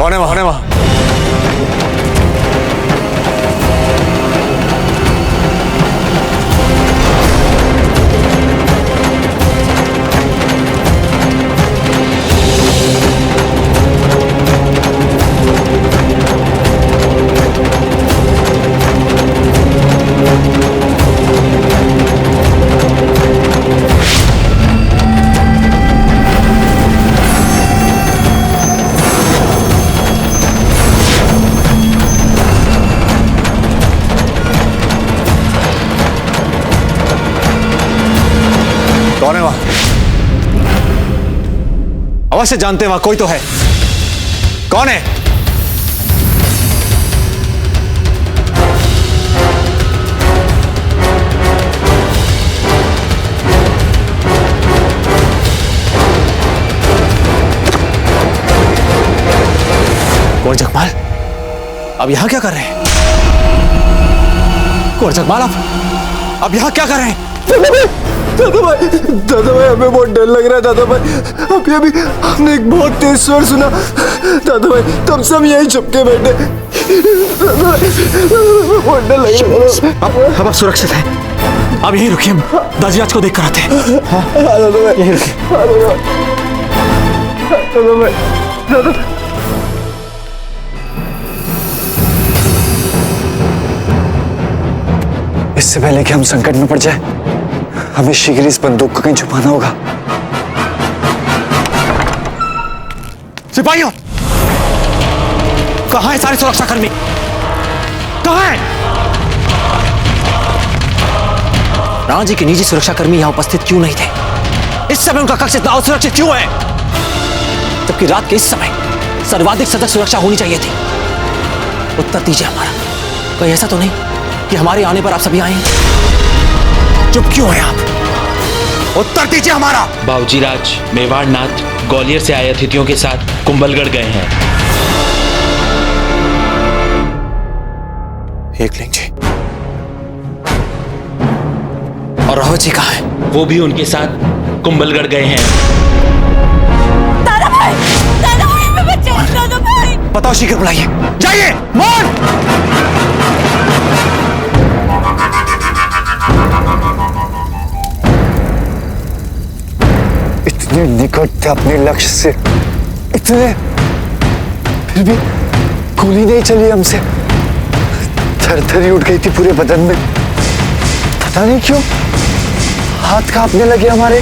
कौन है वहां? कौन है वहां? अवश्य जानते हैं वहां कोई तो है। कौन है? कौन जगमाल? अब यहां क्या कर रहे हैं? कौन जगमाल अब यहां क्या कर रहे हैं? दादा भाई हमें बहुत डर लग रहा है दादा भाई। अभी हमने एक बहुत तेज स्वर सुना दादा भाई, तब सब यही चुपके बैठे। दादा भाई बहुत डर लग रहा है। अब आप सुरक्षित हैं। अब यहीं रुकिए, दादी आज को देख कर आते हैं। दादा भाई यहीं रुकिए। दादा भाई दादा इससे पहले कि हम संकट में पड़ जाए, हमें शीघ्र इस बंदूक को कहीं छुपाना होगा। सिपाहियों, कहां है सारे सुरक्षाकर्मी? कहां है? राणा जी के निजी सुरक्षाकर्मी यहां उपस्थित क्यों नहीं थे? इस समय उनका कक्ष इतना असुरक्षित क्यों है, जबकि रात के इस समय सर्वाधिक सतर्क सुरक्षा होनी चाहिए थी? उत्तर दीजिए हमारा। कोई ऐसा तो नहीं कि हमारे आने पर आप सभी आए? चुप क्यों हैं आप? उत्तर दीजिए हमारा। बाबूजी राज मेवाड़ नाथ ग्वालियर से आए अतिथियों के साथ कुंभलगढ़ गए हैं। एकलिंग जी और रावत जी कहाँ हैं? वो भी उनके साथ कुंभलगढ़ गए हैं। दादा भाई हमें बचाओ दादा भाई। बताओ, शीघ्र बुलाइए। जाइए मोहन। इतने निकट थे अपने लक्ष्य से, इतने, फिर भी गोली नहीं चली हमसे। थरथरी उठ गई थी पूरे बदन में। पता नहीं क्यों हाथ कांपने लगे हमारे।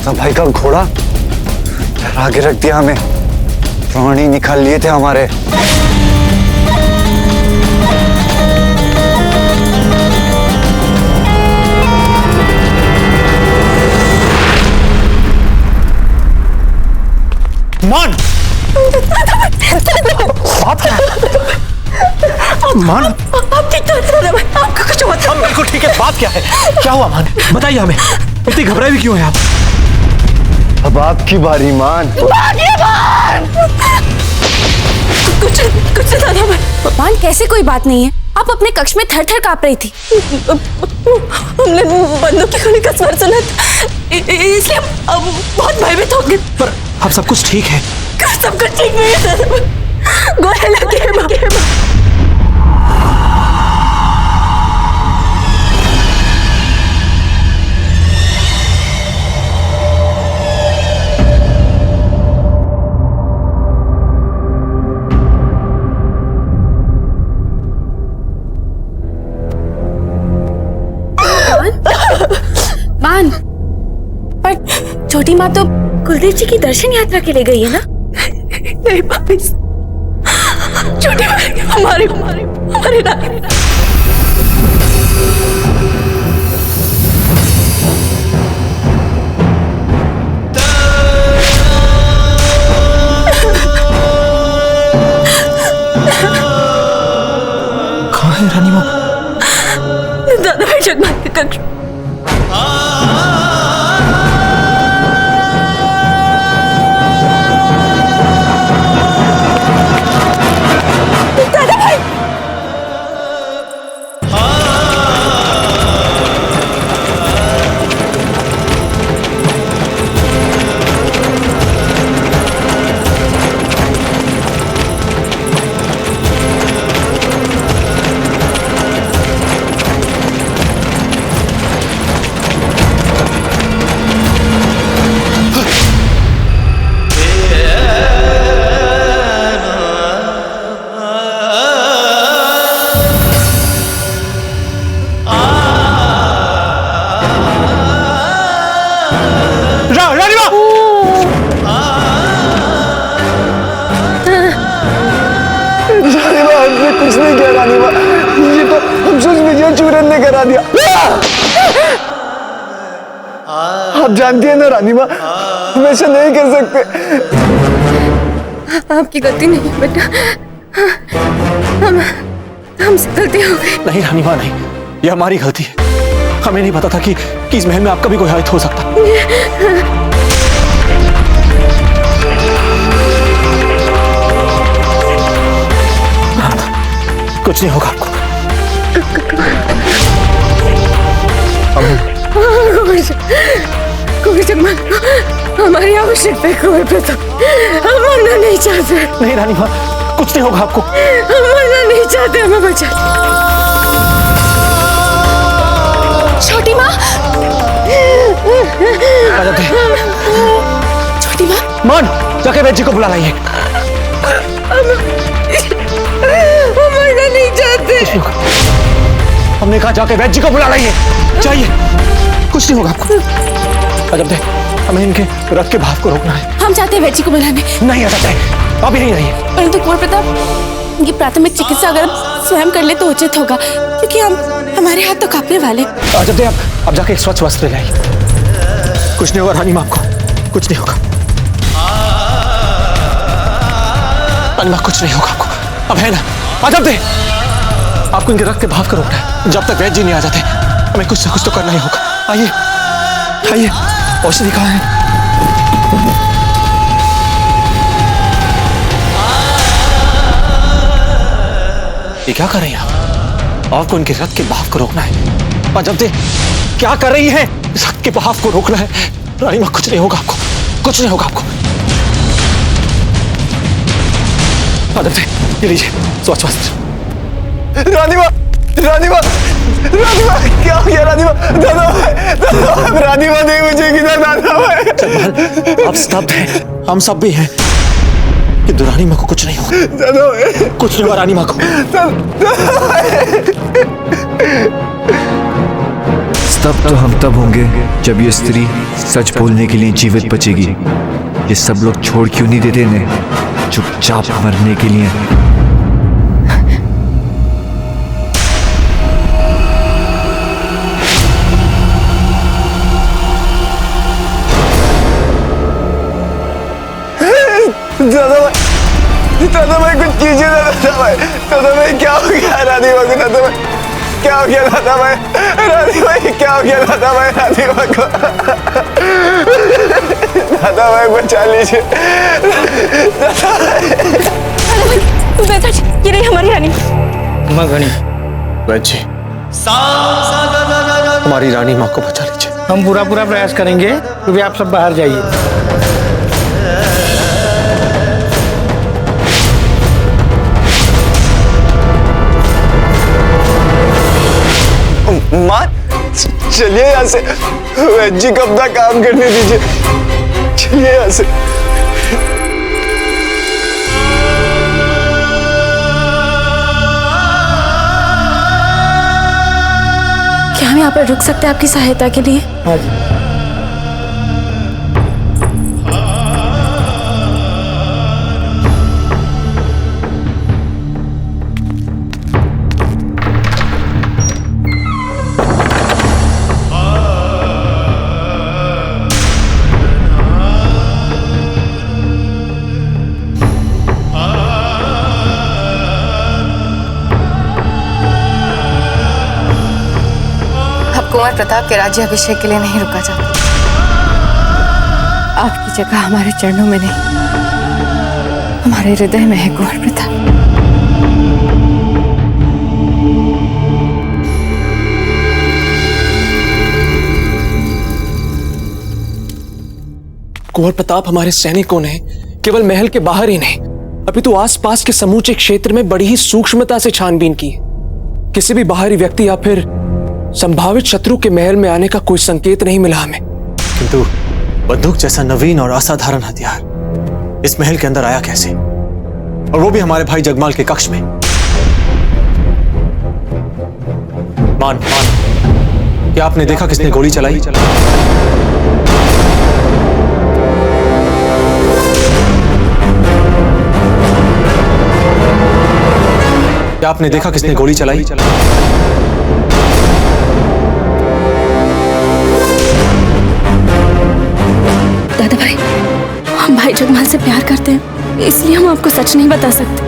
भाई का घोड़ा आगे रख दिया हमें, प्राण ही निकाल लिए थे हमारे। मान बात क्या है? मान आपका कुछ हुआ था? बिल्कुल ठीक है। बात क्या है? क्या हुआ मान? बताइए हमें। इतनी घबराए भी क्यों हैं आप? अब आपकी बारी मान। कुछ दादा भाई। मान कैसे कोई बात नहीं है, आप अपने कक्ष में थर थर कांप रही थी। हमने बंदूक की गोली का स्वर सुना था, इसलिए हम बहुत भयभीत हो गए। पर अब सब कुछ ठीक है? सब कुछ ठीक नहीं है दादा भाई। गोली लगी है। मान, पर छोटी माँ तो कुलदीप जी की दर्शन यात्रा के लिए गई है ना? नहीं भाभी, छोटी बहन हमारे रानी। कहाँ है रानी माँ? दादा भाई जगमान के कक्ष। दादा भाई रानी माँ! रानी माँ, हमने कुछ नहीं किया रानी माँ, ये तो हम सोच विजय चूरन ने करा दिया। आप जानती हैं ना रानी माँ, हम ऐसा नहीं कर सकते। आपकी गलती नहीं है बेटा, हमसे गलती हो गई। नहीं रानी माँ, नहीं, ये हमारी गलती है। हमें नहीं पता था कि इस महल में आपका भी कोई हाथ हो सकता। कुछ नहीं होगा आपको। कोई जगमान, हमारी आवश्यकता है कोई पता, हम मरना नहीं चाहते। नहीं रानी माँ, कुछ नहीं होगा आपको। हम मरना नहीं चाहते, हमें बचा। छोटी माँ, छोटी माँ, मान, जाके वैद्य जी को बुला लाइए। हम मरना नहीं चाहते। हमने कहा जाके वैद्य जी को बुला लाइए। चाहिए, कुछ नहीं होगा आपको। अजब दे, हमें इनके रक्त के भाव को रोकना है। हम चाहते हैं वैद्य को बुलाने। नहीं आ सकता है, अभी नहीं रहिए। परंतु कुंवर प्रताप, ये प्राथमिक चिकित्सा अगर हम स्वयं कर ले तो उचित होगा, क्योंकि हमारे हाथ तो कांपने वाले। अजब दे, अब जाके एक स्वच्छ वस्त्र लाइए। कुछ नहीं होगा रानी माँ, आपको कुछ नहीं होगा। रानी माँ, कुछ नहीं होगा आपको। अब है ना, अजब दे, आपको इनके रक्त के भाव को रोकना है। जब तक वैद्य जी नहीं आ जाते, हमें कुछ ना कुछ तो करना ही होगा। आइए आइए, औषधि कहाँ है? ये क्या कर रही हैं आप? आपको इनके रक्त के बहाव को रोकना है। अजब दे, क्या कर रही है? रक्त के बहाव को रोकना है। रानी माँ, कुछ नहीं होगा आपको, कुछ नहीं होगा आपको। अजब दे, ये लीजिए स्वच्छ वस्त्र। रानी माँ, रानी माँ, रानी माँ, क्या हो गया रानी माँ? दादा भाई, रानी माँ नहीं मुझे किधर दादा भाई? आप सब हैं, हम सब भी हैं, कि रानी माँ को कुछ नहीं होगा। दादा भाई, कुछ नहीं होगा रानी माँ को। तब तो हम तब होंगे जब ये स्त्री सच बोलने के लिए जीवित बचेगी। ये सब लोग छोड़ क्यों नहीं देते इन्हें चुपचाप मरने के लिए? दादा भाई कुछ कीजिए दादा भाई। दादा भाई क्या हो गया रानी माँ को? दादा भाई क्या हो गया? दादा भाई, रानी भाई क्या हो गया? दादा भाई, रानी माँ को दादा भाई बचा लीजिए। दादा भाई, बेटा, ये रही हमारी रानी। वैद्य जी, हमारी रानी माँ को बचा लीजिए। हम पूरा प्रयास करेंगे, क्योंकि आप सब बाहर जाइए। माँ, चलिए यहाँ से, वैद्य जी को अपना काम करने दीजिए। चलिए यहाँ से। क्या हम यहाँ पर रुक सकते हैं आपकी सहायता के लिए? हाँ जी। कुंवर प्रताप के राज्याभिषेक के लिए नहीं रुका जाता। आपकी जगह हमारे चरणों में नहीं, हमारे हृदय में है कुंवर प्रताप। कुंवर प्रताप हमारे सैनिकों ने केवल महल के बाहर ही नहीं, अभी तो आसपास के समूचे क्षेत्र में बड़ी ही सूक्ष्मता से छानबीन की। किसी भी बाहरी व्यक्ति या फिर संभावित शत्रु के महल में आने का कोई संकेत नहीं मिला हमें। किंतु बंदूक जैसा नवीन और असाधारण हथियार इस महल के अंदर आया कैसे, और वो भी हमारे भाई जगमाल के कक्ष में? मान क्या आपने देखा किसने गोली चलाई? क्या आपने देखा किसने गोली चलाई? दादा भाई, हम भाई जगमाल से प्यार करते हैं, इसलिए हम आपको सच नहीं बता सकते।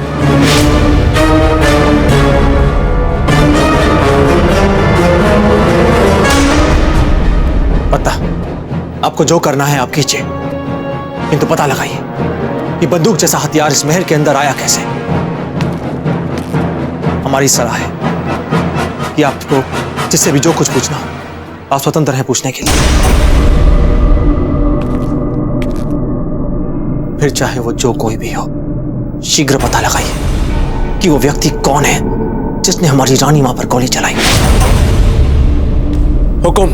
पता, आपको जो करना है आप कीजिए, किंतु पता लगाइए कि बंदूक जैसा हथियार इस महल के अंदर आया कैसे। हमारी सलाह है कि आपको जिससे भी जो कुछ पूछना हो, आप स्वतंत्र हैं पूछने के लिए। फिर चाहे वो जो कोई भी हो, शीघ्र पता लगाइए कि वो व्यक्ति कौन है जिसने हमारी रानी मां पर गोली चलाई। हुकुम।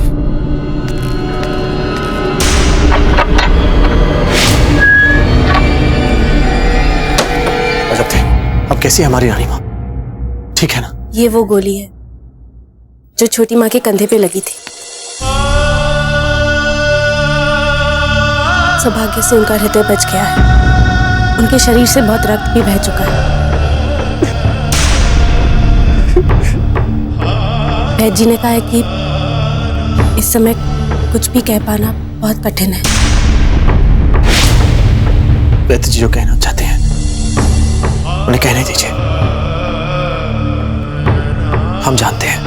अजब थे, अब कैसी है हमारी रानी मां? ठीक है ना? ये वो गोली है जो छोटी माँ के कंधे पे लगी थी। सौभाग्य से उनका हृदय बच गया है, उनके शरीर से बहुत रक्त भी बह चुका है। वैद्य जी ने कहा है कि इस समय कुछ भी कह पाना बहुत कठिन है। वैद्य जी जो कहना चाहते हैं उन्हें कहने दीजिए। हम जानते हैं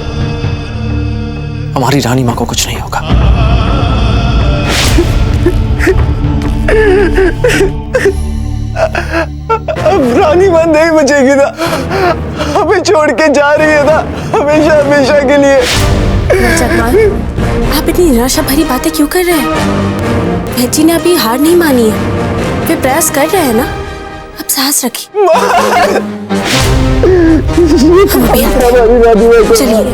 हमारी रानी मां को कुछ नहीं होगा। अब रानी मां नहीं बचेगी ना, हमें छोड़ के जा रही है ना, हमेशा हमेशा के लिए। जगमाल, आप इतनी निराशा भरी बातें क्यों कर रहे हैं? वैद्य जी ने अभी हार नहीं मानी है, वे प्रयास कर रहे हैं ना। अब साहस रखिए। चलिए।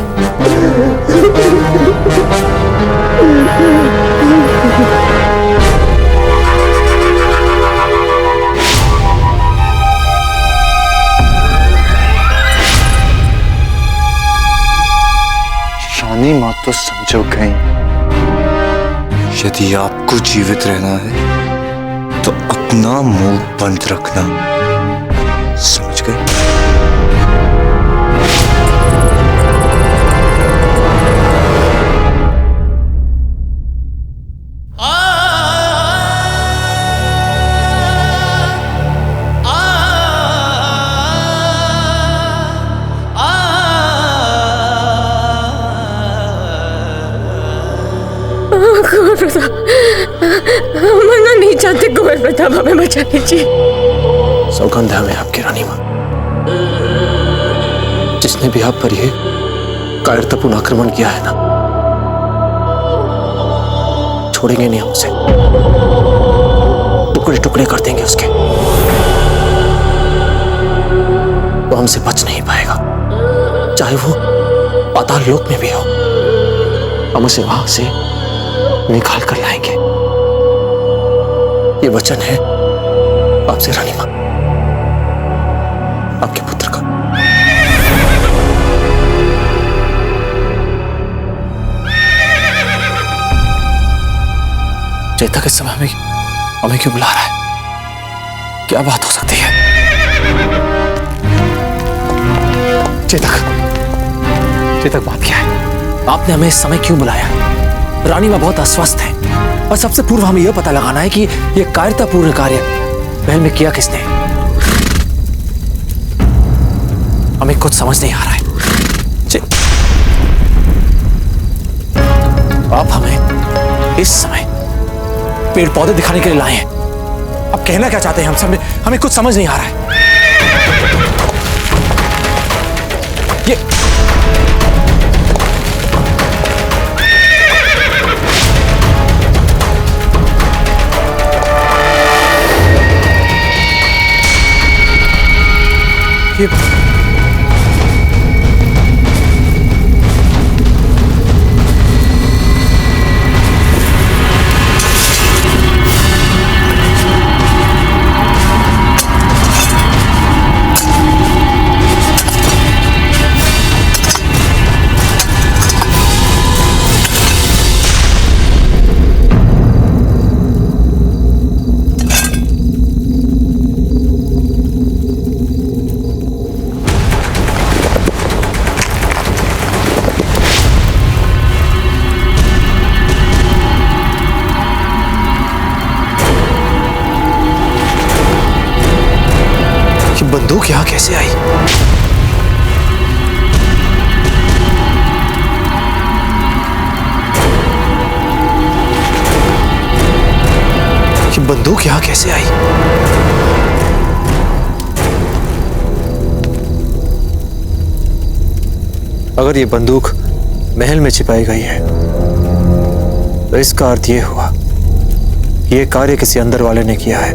रानी मां तो समझो कहीं। यदि आपको जीवित रहना है तो अपना मुंह बंद रखना, समझ गए? कुंवर प्रताप, मरना नहीं चाहते। कुंवर प्रताप, हमें बचा लीजिए। सौगंध है हमें आपकी रानी मां, जिसने भी आप पर यह कायरतापूर्ण आक्रमण किया है ना, छोड़ेंगे नहीं हम उसे, टुकड़े टुकड़े कर देंगे उसके। वो हमसे बच नहीं पाएगा, चाहे वो पाताल लोक में भी हो। हम उसे वहां से निकाल कर लाएंगे, ये वचन है आपसे रानी मां, आपके पुत्र का। चेतक इस समय हमें क्यों बुला रहा है? क्या बात हो सकती है? चेतक, बात क्या है? आपने हमें इस समय क्यों बुलाया? रानी मां बहुत अस्वस्थ है, और सबसे पूर्व हमें यह पता लगाना है कि यह कायरतापूर्ण कार्य महल में किया किसने। हमें कुछ समझ नहीं आ रहा है। आप हमें इस समय पेड़ पौधे दिखाने के लिए लाए हैं। अब कहना क्या चाहते हैं हमसे? हमें कुछ समझ नहीं आ रहा है। ये बंदूक यहां कैसे आई? ये बंदूक यहां कैसे आई? अगर ये बंदूक महल में छिपाई गई है तो इसका अर्थ यह हुआ कि यह कार्य किसी अंदर वाले ने किया है।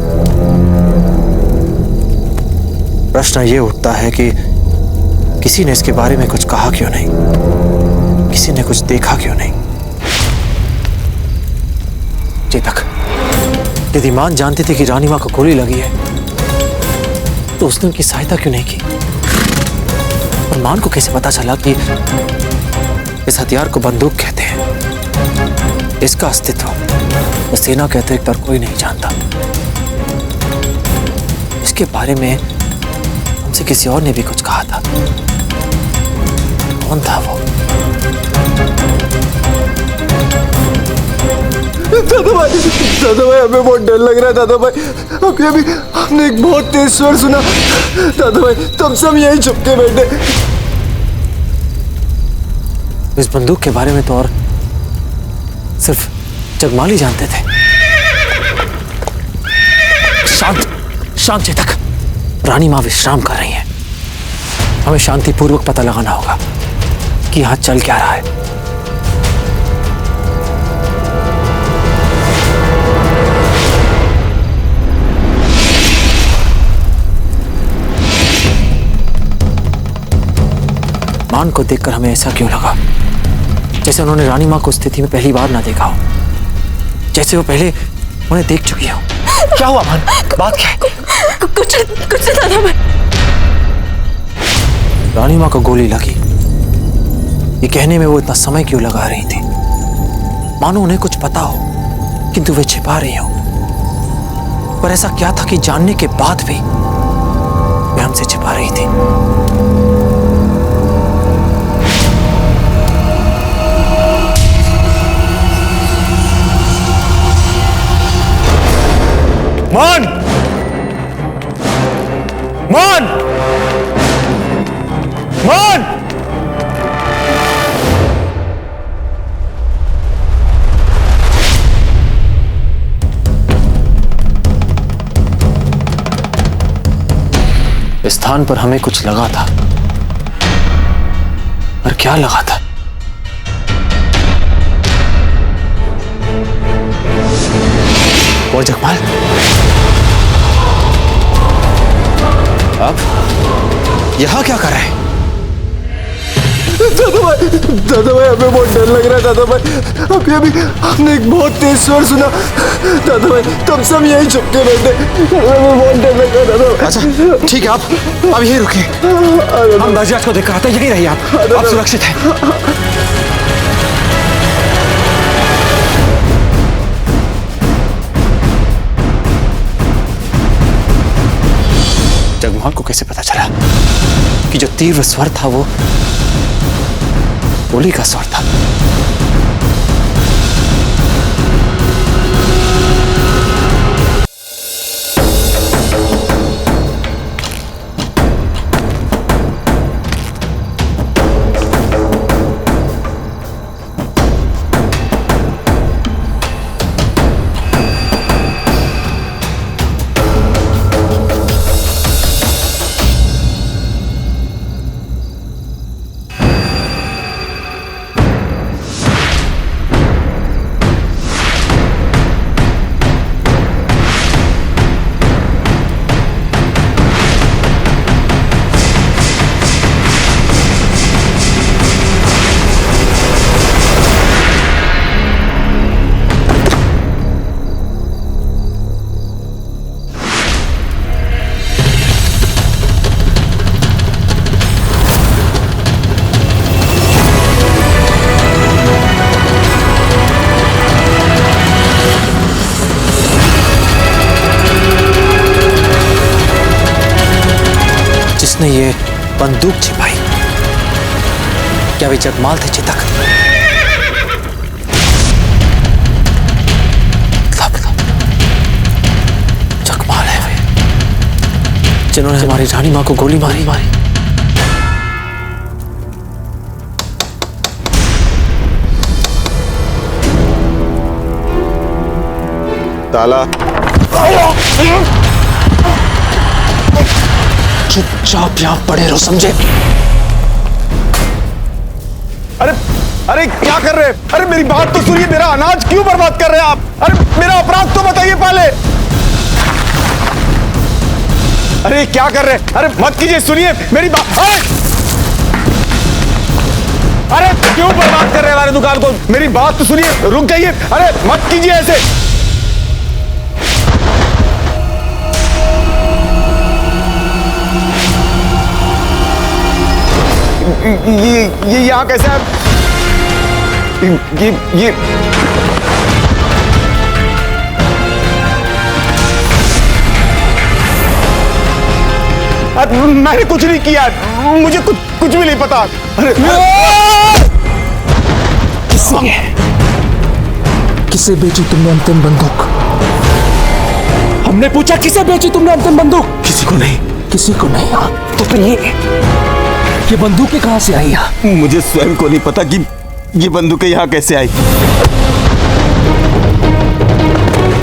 प्रश्न ये उठता है कि किसी ने इसके बारे में कुछ कहा क्यों नहीं? किसी ने कुछ देखा क्यों नहीं? चेतक, यदि मान जानती थी कि रानी मां को गोली लगी है तो उसने उनकी सहायता क्यों नहीं की? और मान को कैसे पता चला कि इस हथियार को बंदूक कहते हैं? इसका अस्तित्व सेना के अतिरिक्त और कोई नहीं जानता। इसके बारे में हमसे किसी और ने भी कुछ कहा था। कौन था वो? दादा भाई हमें बहुत डर लग रहा है। दादा भाई अभी हमने एक बहुत तेज स्वर सुना। दादा भाई तब सब यही छुप के बैठे। इस बंदूक के बारे में तो और सिर्फ जगमाली जानते थे। शांत चेतक, रानी मां विश्राम कर रही हैं। हमें शांतिपूर्वक पता लगाना होगा कि यहां चल क्या रहा है। मान को देखकर हमें ऐसा क्यों लगा जैसे उन्होंने रानी मां को स्थिति में पहली बार ना देखा हो, जैसे वो पहले उन्हें देख चुकी हो। क्या हुआ मान? बात क्या है? कुछ दादा भाई। रानी मां को गोली लगी, ये कहने में वो इतना समय क्यों लगा रही थी? मानो उन्हें कुछ पता हो किंतु वे छिपा रही हो। पर ऐसा क्या था कि जानने के बाद भी वे हमसे छिपा रही थी? मान! मान! मान! इस स्थान पर हमें कुछ लगा था, पर क्या लगा था? वो जगमाल, आप यहां क्या कर रहे हैं? दादा भाई हमें बहुत डर लग रहा है। दादा भाई अभी हमने एक बहुत तेज स्वर सुना। दादा भाई तब सब यही छुप के बैठे। हमें बहुत डर लग रहा है। दादा भाई अच्छा ठीक है, आप यहीं रुकिए, हम बजाज को देखकर आते हैं। यहीं रहिए आप सुरक्षित हैं। जगमाल को कैसे पता चला कि जो तीव्र स्वर था वो गोली का स्वर था? किसने ये बंदूक छिपाई? क्या वे जगमाल थे चेतक? जगमाल है वे, जिन्होंने हमारी रानी मां को गोली मारी। ताला। चुपचाप यहां पड़े रहो, समझे? अरे अरे क्या कर रहे हैं? अरे मेरी बात तो सुनिए, मेरा अनाज क्यों बर्बाद कर रहे हैं आप? अरे मेरा अपराध तो बताइए पहले। अरे क्या कर रहे हैं? अरे मत कीजिए, सुनिए मेरी बात। अरे क्यों बर्बाद कर रहे हैं हमारी दुकान को? मेरी बात तो सुनिए, रुक जाइए। अरे मत कीजिए ऐसे। ये यहाँ कैसे है? ये मैंने कुछ नहीं किया, मुझे कुछ भी नहीं पता। अरे किसे बेची तुमने अंतिम बंदूक? हमने पूछा किसे बेची तुमने अंतिम बंदूक? किसी को नहीं। किसी को नहीं? तो फिर ये बंदूकें कहां से आई? मुझे स्वयं को नहीं पता कि ये बंदूकें यहाँ कैसे आई।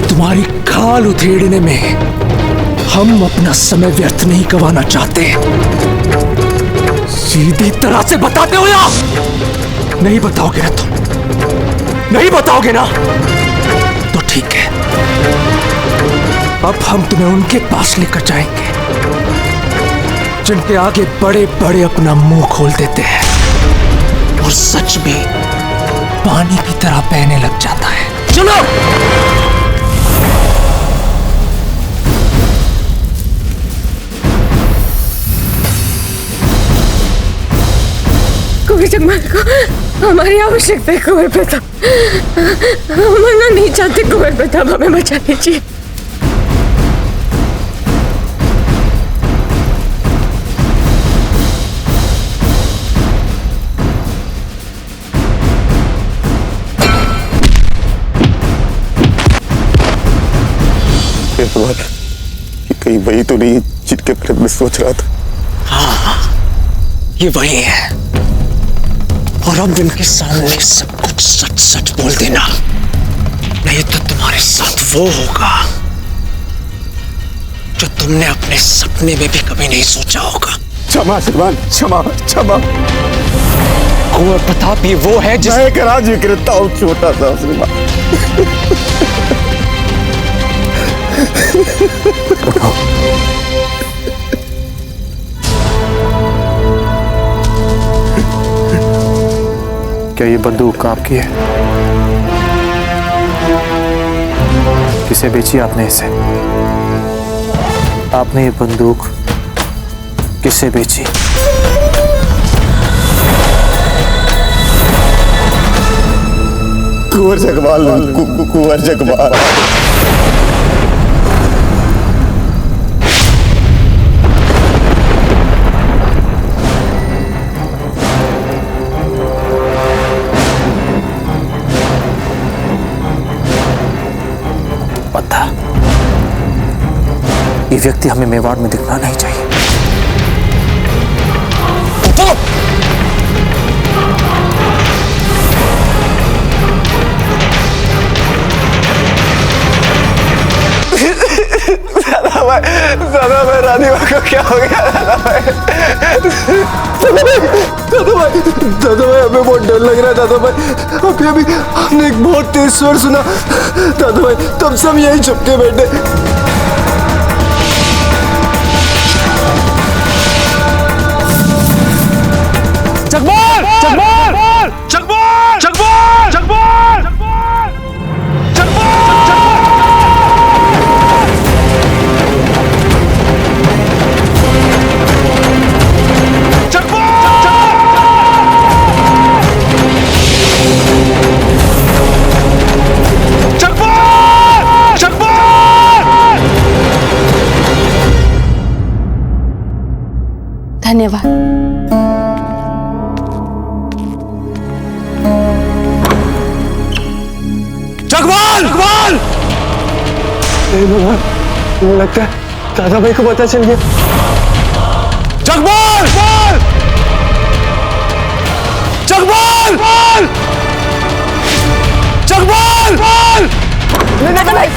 तुम्हारी खाल उधेड़ने में हम अपना समय व्यर्थ नहीं गंवाना चाहते। सीधी तरह से बताते हो या नहीं बताओगे ना? तुम नहीं बताओगे ना? तो ठीक है, अब हम तुम्हें उनके पास लेकर जाएंगे जिनके आगे बड़े बड़े अपना मुंह खोल देते हैं और सच भी पानी की तरह बहने लग जाता है। चलो। कुंवर जगमाल को हमारी आवश्यकता है। कुंवर प्रताप, हम मरना नहीं चाहते। कुंवर प्रताप, हमें बचा लीजिए। कहीं वही तो नहीं जिनके बारे में सोच रहा था। हाँ, ये वही है। और अब इनके सामने सब कुछ सच सच बोल देना, नहीं तो तुम्हारे साथ वो होगा जो तुमने अपने सपने में भी कभी नहीं सोचा होगा। क्षमा श्रीमान, क्षमा क्षमा। कुंवर प्रताप, ये वो है जिस... मैं एक राज विक्रेता हूँ, छोटा सा श्रीमान। क्या ये बंदूक आपकी है? किसे बेची आपने इसे? आपने ये बंदूक किसे बेची? कुंवर जगमाल, कुंवर जगमाल। ये व्यक्ति हमें मेवाड़ में दिखना नहीं चाहिए। दादा भाई, रानी माँ को क्या हो गया? दादा भाई, हमें बहुत डर लग रहा है। दादा भाई, अभी हमने एक बहुत तेज स्वर सुना। दादा भाई, तब सब यहीं छुप के बैठे। जगमाल! जगमाल! जगमाल! जगमाल! जगमाल! जगमाल! जगपाल! लगता है दादा भाई को पता चल गया। जगपाल! जगपाल! जगपाल! दादा भाई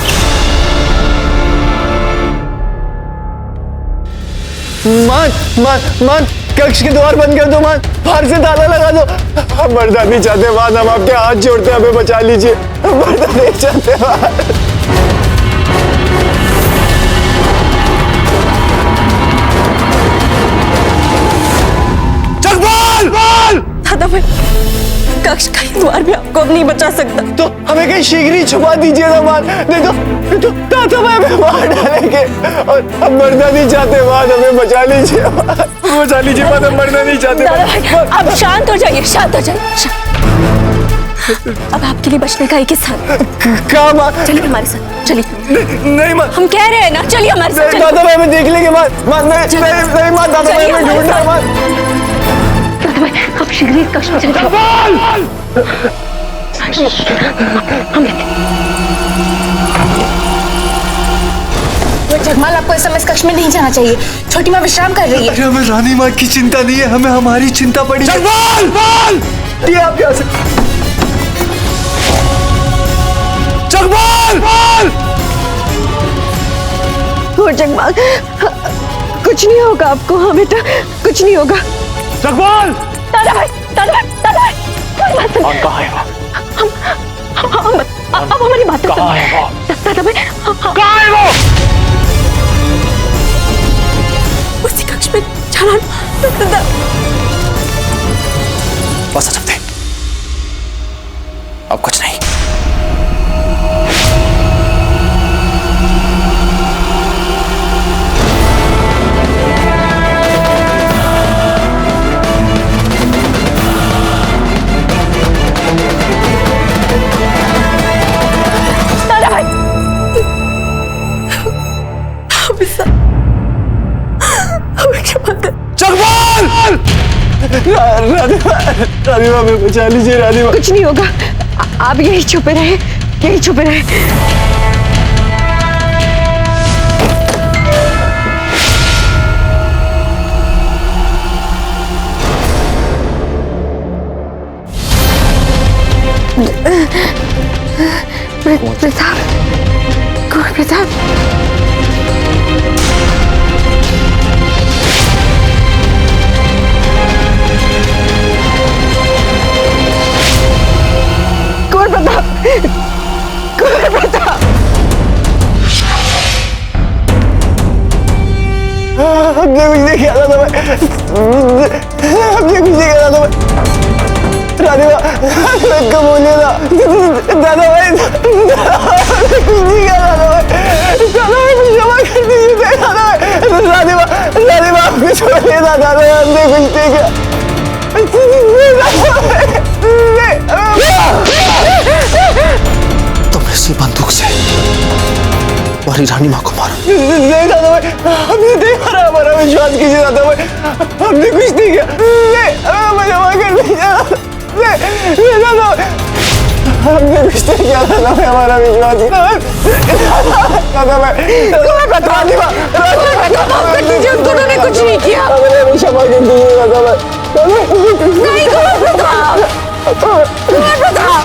मान कक्ष के द्वार बंद कर दो। मान बाहर से ताला लगा दो। हम मरना नहीं चाहते मान, हम आपके हाथ जोड़ते, हमें बचा लीजिए। हम मरना नहीं चाहते मान। जगपाल! दादा भाई कक्ष का ही द्वार भी आपको अब नहीं बचा सकता। तो हमें कहीं शीघ्र ही छुपा दीजिए ना मान, नहीं तो दादा भाई हमें मार डालेंगे। और हम मरना नहीं चाहते मान, हमें बचा लीजिए मान, बचा लीजिए मान, हम मरना नहीं चाहते। दादा भाई आप शांत हो जाइए, शांत हो जाइए। अब आपके लिए बचने का एक ही स्थान। कहाँ मान? चलिए हमारे साथ, चलिए। नहीं मान, हम कह रहे हैं ना, चलिए हमारे साथ। दादा भाई हमें देख लेंगे मान। नहीं मान, दादा भाई हमें ढूंढना है मान। दादा भाई आप शीघ्र ही कक्ष में चले जाओ। जगमाल आपको इस समय इस कक्ष में नहीं जाना चाहिए। छोटी माँ विश्राम कर रही है। अरे हमें रानी माँ की चिंता नहीं है, हमें हमारी चिंता पड़ी है। ये आप यहाँ से जगमाल कुछ नहीं होगा आपको। हाँ बेटा कुछ नहीं होगा। जगपाल! दादा भाई कहाँ है वो? अब हमारी बात कहाँ है वो? दादा भाई कहाँ है वो? उसी कक्ष में चला। बस सकते अब कुछ नहीं। रानी माँ हमें बचा लीजिए। रानी माँ कुछ नहीं होगा, आप यही छुपे रहे, यही छुपे रहे। प्रताप, कुंवर प्रताप, कुंवर प्रताप। हमने कुछ नहीं किया दादा भाई, हमने कुछ नहीं किया दादा भाई। रानी माँ इनको बोलिए ना दादा भाई, कुछ नहीं किया दादा भाई। दादा भाई मुझे क्षमा कर दीजिए दादा भाई। रानी माँ आपको छोड़िए ना दादा भाई, हमने कुछ नहीं किया। तुमने इसी बंदूक से हमारी रानी माँ को मारा? नहीं दादा भाई, हमने नहीं मारा, हमारा विश्वास कीजिए दादा भाई, हमने कुछ नहीं किया। हमें क्षमा कर दीजिए दादा भाई, हमने कुछ नहीं किया दादा भाई, हमारा विश्वास दादा भाई। रानी माँ उन्होंने कुछ नहीं किया। हमें क्षमा कर दीजिए दादा भाई। नहीं कुंवर प्रताप, कुंवर प्रताप,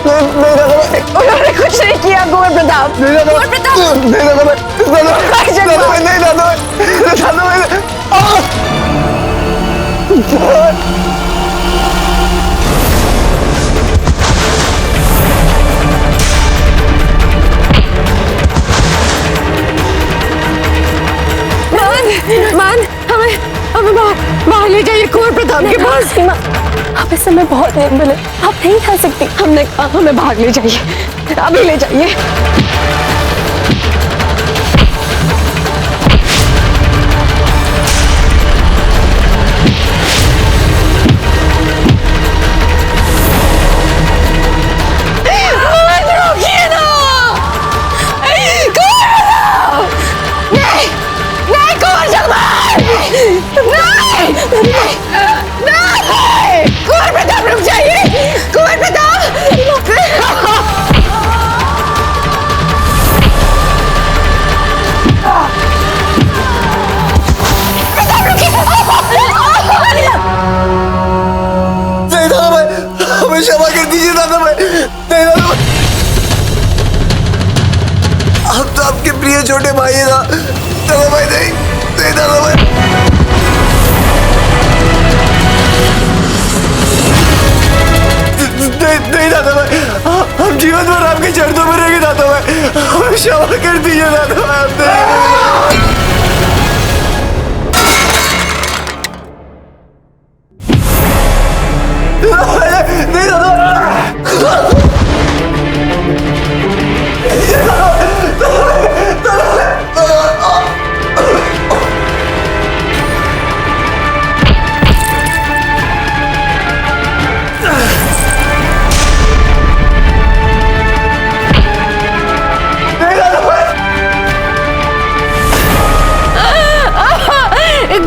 नहीं दादा भाई, उन्होंने कुछ नहीं किया। कुंवर प्रताप, नहीं दादा कुंवर प्रताप, नहीं दादा भाई, दादा भाई नहीं दादा भाई, दादा भाई मान हमें बाहर ले जाइए कुंवर प्रताप के पास। आप इस समय बहुत निर्बल है, आप नहीं खा सकती। हमने कहा हमें बाहर ले जाइए, अभी ले जाइए। कुंवर प्रताप रुक जाइए, कुंवर प्रताप। हमें क्षमा कर दीजिए दादा भाई। नहीं दादा भाई, हम तो आपके प्रिय छोटे भाई हैं दादा भाई। नहीं नहीं दादा भाई, नहीं दादा भाई, हम जीवन भर आपके चरणों में रहेंगे दादा भाई। हमें क्षमा कर दीजिए दादा भाई। नहीं दादा,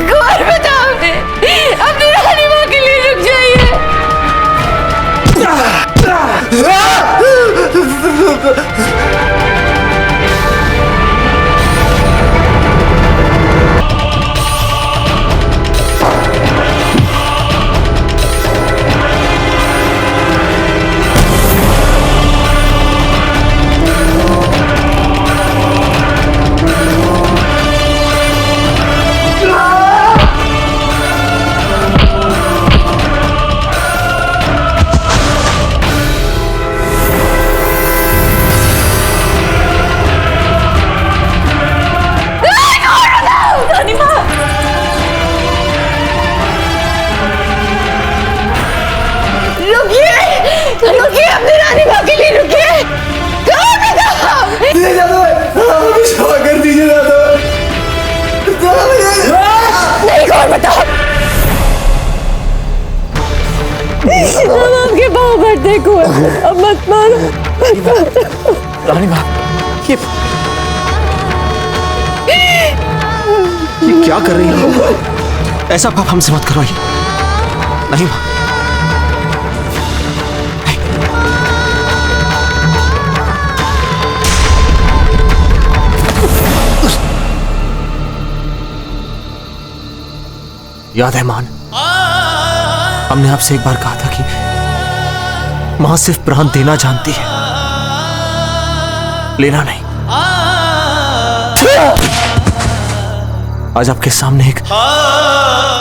कुंवर प्रताप अपनी रानी माँ के लिए रुक जाइए। रुकिए, अपनी रानी माँ के लिए रुकिए। नहीं दादा भाई, हमें क्षमा कर दीजिए दादा भाई। नहीं कौन बताओ, हम आपके पाँव भरते कुंवर, अब मत मारो। रानी माँ, ये क्या कर रही है? ऐसा पाप हमसे मत करवाइए। नहीं माँ, याद है मान, हमने आपसे एक बार कहा था कि मां सिर्फ प्राण देना जानती है, लेना नहीं। आज आपके सामने एक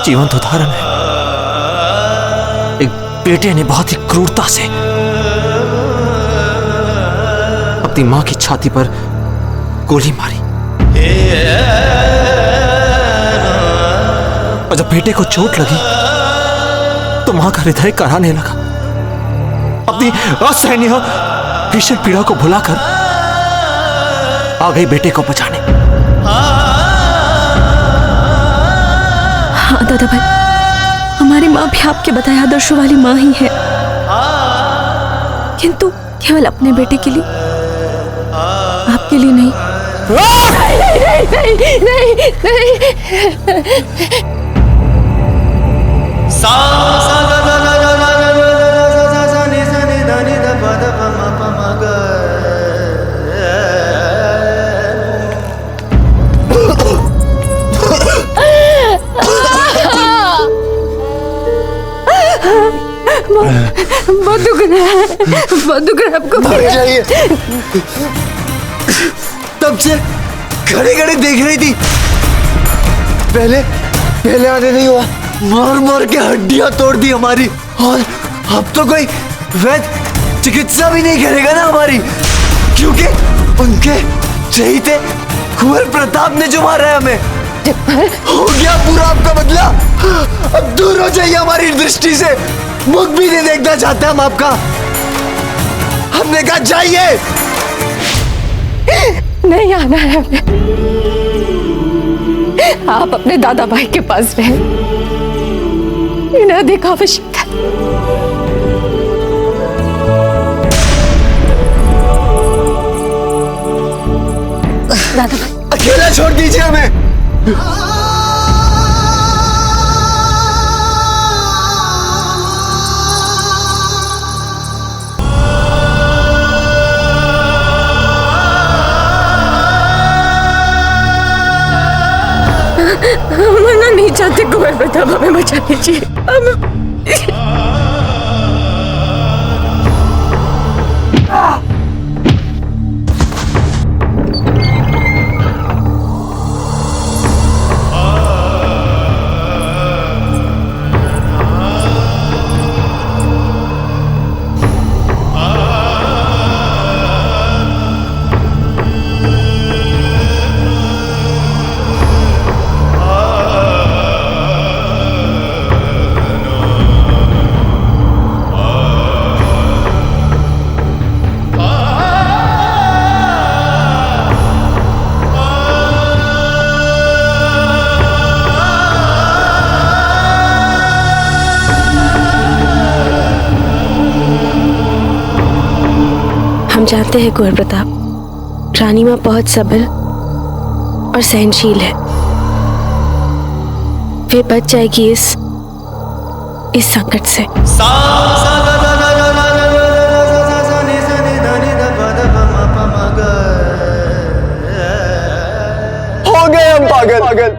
जीवंत उदाहरण है। एक बेटे ने बहुत ही क्रूरता से अपनी मां की छाती पर गोली मारी, और जब बेटे को चोट लगी तो मां का हृदय कराहने लगा। अपनी असहनीय भीषण पीड़ा को भुलाकर आ गई बेटे को बचाने। हाँ दादा भाई, हमारी माँ भी आपके बताए आदर्शों वाली माँ ही है, किंतु केवल अपने बेटे के लिए, आपके लिए नहीं। नहीं नहीं नहीं नहीं, नहीं। बहुत दुख रहा है, बहुत दुख रहा है आपको। चाहिए तब से खड़े खड़े देख रही थी, पहले आने नहीं हुआ, मार मार के हड्डियां तोड़ दी हमारी, और अब तो कोई वैद्य चिकित्सा भी नहीं करेगा ना हमारी, क्योंकि उनके चहीते कुंवर प्रताप ने जो मारा है हमें। हो गया पूरा आपका बदला, अब दूर हो जाइए हमारी दृष्टि से, मुख भी नहीं देखना चाहते हम आपका। हमने कहा जाइए। नहीं आना है हमें, आप अपने दादा भाई के पास रहे, इन्हें अधिक आवश्यकता है। दादा भाई, अकेला छोड़ दीजिए हमें। मरना नहीं चाहते कुंवर प्रताप, हमें बचा लीजिए। जानते हैं कुंवर प्रताप, रानी माँ बहुत सब्र और सहनशील है। वे बच जाएगी इस संकट से। हो गए हम पागल,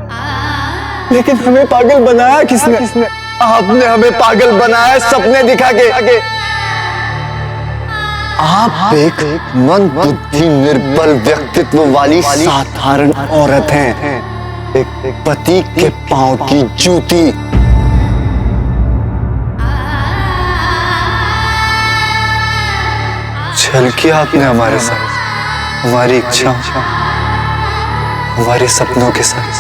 लेकिन हमें पागल बनाया किसने? आपने हमें पागल बनाया सपने दिखा के। आप एक मन बुद्धि निर्बल व्यक्तित्व वाली साधारण औरत हैं, एक पति के पांव की जूती। छल किया आपने हमारे साथ, हमारी इच्छा, हमारे सपनों के साथ।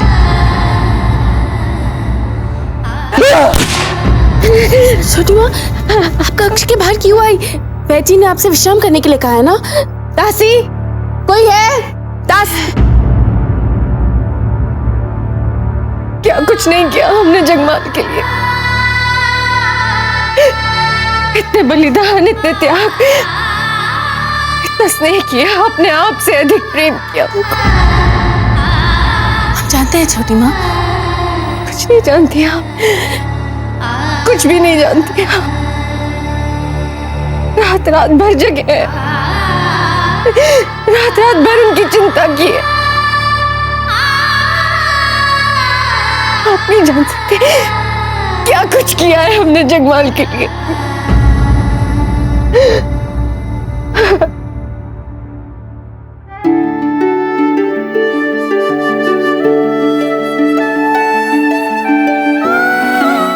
छोटी माँ, आप कक्ष के बाहर क्यों आई? वैजी ने आपसे विश्राम करने के लिए कहा है ना? दासी, कोई है? क्या कुछ नहीं किया हमने जगमाल के लिए? इतने बलिदान, इतने त्याग, इतना स्नेह किया, अपने आप से अधिक प्रेम किया। आप जानते हैं छोटी माँ? कुछ नहीं जानती आप, कुछ भी नहीं जानती आप। रात रात भर जगे हैं, रात रात भर उनकी चिंता की है। आप नहीं जान सकते क्या कुछ किया है हमने जगमाल के लिए।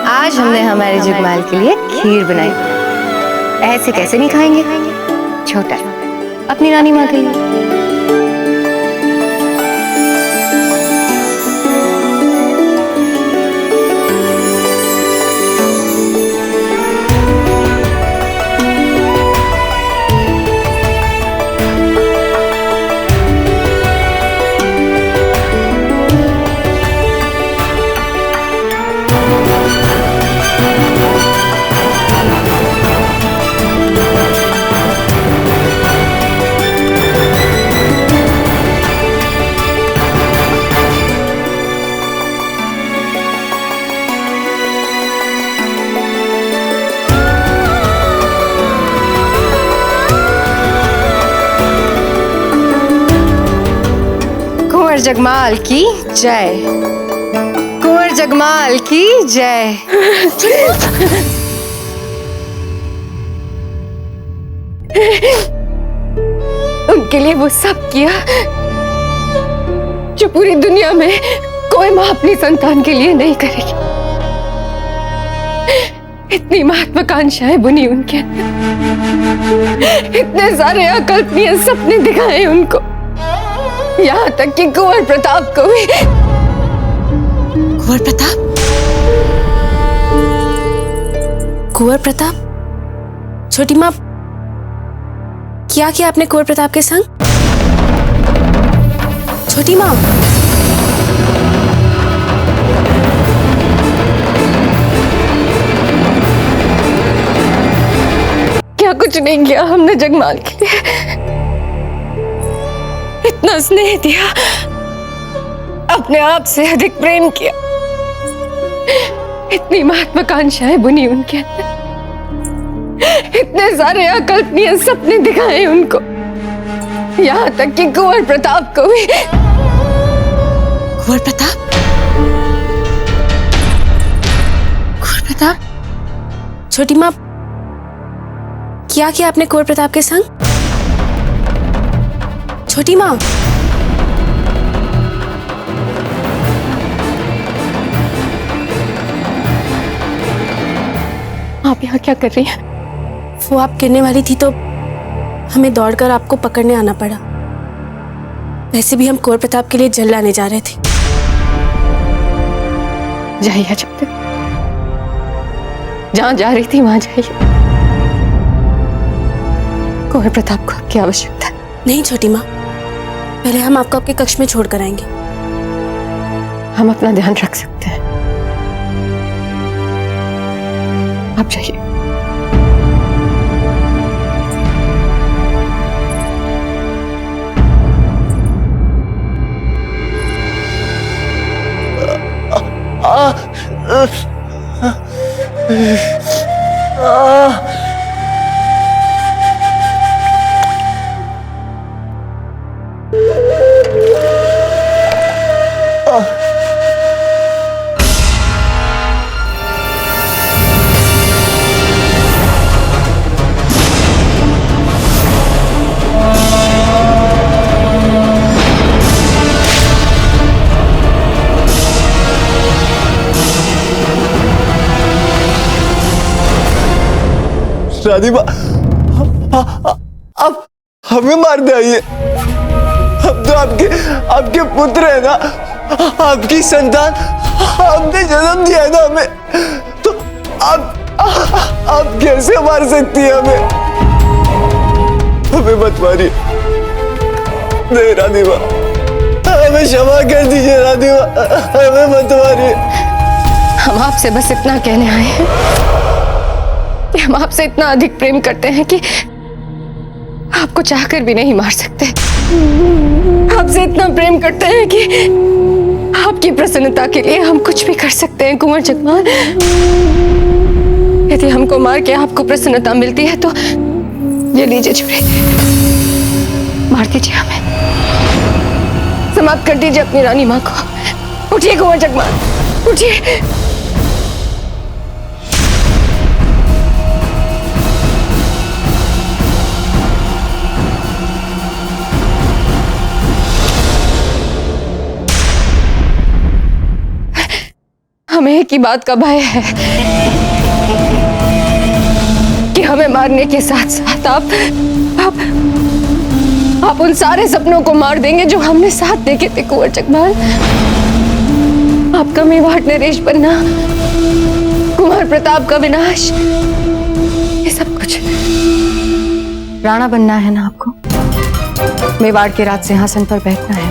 आज हमने हमारे जगमाल के लिए खीर बनाई। ऐसे कैसे नहीं खाएंगे? छोटा अपनी रानी माँ के लिए। कुंवर जगमाल की जय, कुंवर जगमाल की जय। उनके लिए वो सब किया जो पूरी दुनिया में कोई माँ अपनी संतान के लिए नहीं करेगी। इतनी महत्वाकांक्षाएं बुनी उनके अंदर, इतने सारे अकल्पनीय सपने दिखाए उनको, यहाँ तक कि कुंवर प्रताप को भी। कुंवर प्रताप? कुंवर प्रताप? छोटी माँ, क्या किया आपने कुंवर प्रताप के संग? छोटी माँ, क्या कुछ नहीं किया हमने जगमाल के लिए। इतना स्नेह दिया, अपने आप से अधिक प्रेम किया, इतनी महत्वाकांक्षाएं बुनी उनके अंदर, इतने सारे अकल्पनीय सपने दिखाए उनको, यहाँ तक कि कुंवर प्रताप को भी। कुंवर प्रताप? कुंवर प्रताप? छोटी माँ, क्या किया आपने कुंवर प्रताप के संग? छोटी माँ, आप यहाँ क्या कर रही हैं? वो आप गिरने वाली थी तो हमें दौड़कर आपको पकड़ने आना पड़ा। वैसे भी हम कुंवर प्रताप के लिए जल लाने जा रहे थे। जाइए जब तक, जहाँ जा रही थी वहां जाइए। कुंवर प्रताप को आपकी आवश्यकता है। नहीं छोटी माँ, पहले हम आपको आपके कक्ष में छोड़कर आएंगे। हम अपना ध्यान रख सकते हैं, आप जाइए। राधिमा, आप हमें मारने आइए। हम तो आपके पुत्र है ना, आपकी संतान, आपने जन्म दिया है ना हमें, तो आप कैसे मार सकती है हमें? हमें मत मारिए। नहीं राधिमा, हमें क्षमा कर दीजिए राधिमा, हमें मत मारिए। हम आपसे बस इतना कहने आए हैं कि हम आपसे इतना अधिक प्रेम करते हैं कि आपको चाहकर भी नहीं मार सकते। आपसे इतना प्रेम करते हैं कि आपकी प्रसन्नता के लिए हम कुछ भी कर सकते हैं कुंवर जगमाल। यदि हमको मार के आपको प्रसन्नता मिलती है तो ये लीजिए छुरी, मार दीजिए हमें, समाप्त कर दीजिए अपनी रानी माँ को। उठिए कुंवर जगमाल, उठिए। हमें एक ही बात का भय है कि हमें मारने के साथ साथ आप उन सारे सपनों को मार देंगे जो हमने साथ देखे थे कुंवर जगमाल। आपका मेवाड़ नरेश बनना, कुंवर प्रताप का विनाश, ये सब कुछ। राणा बनना है ना आपको, मेवाड़ के राज सिंहासन पर बैठना है।